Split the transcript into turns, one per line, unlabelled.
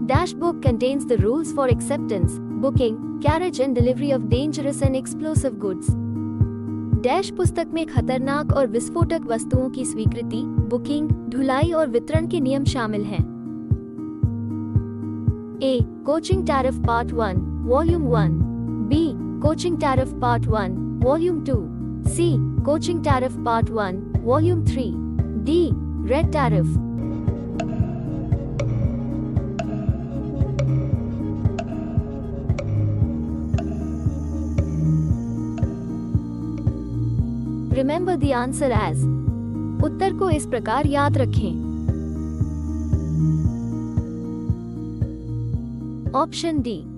Dash book contains the rules for acceptance, booking, carriage and delivery of dangerous and explosive goods. Dash पुस्तक में खतरनाक और विस्फोटक वस्तुओं की स्वीकृति, बुकिंग, ढुलाई और वितरण के नियम शामिल हैं। A. Coaching Tariff Part 1, Volume 1. B. Coaching Tariff Part 1, Volume 2. C. Coaching Tariff Part 1, Volume 3. D. Red Tariff. Remember the answer as. उत्तर को इस प्रकार याद रखें। Option D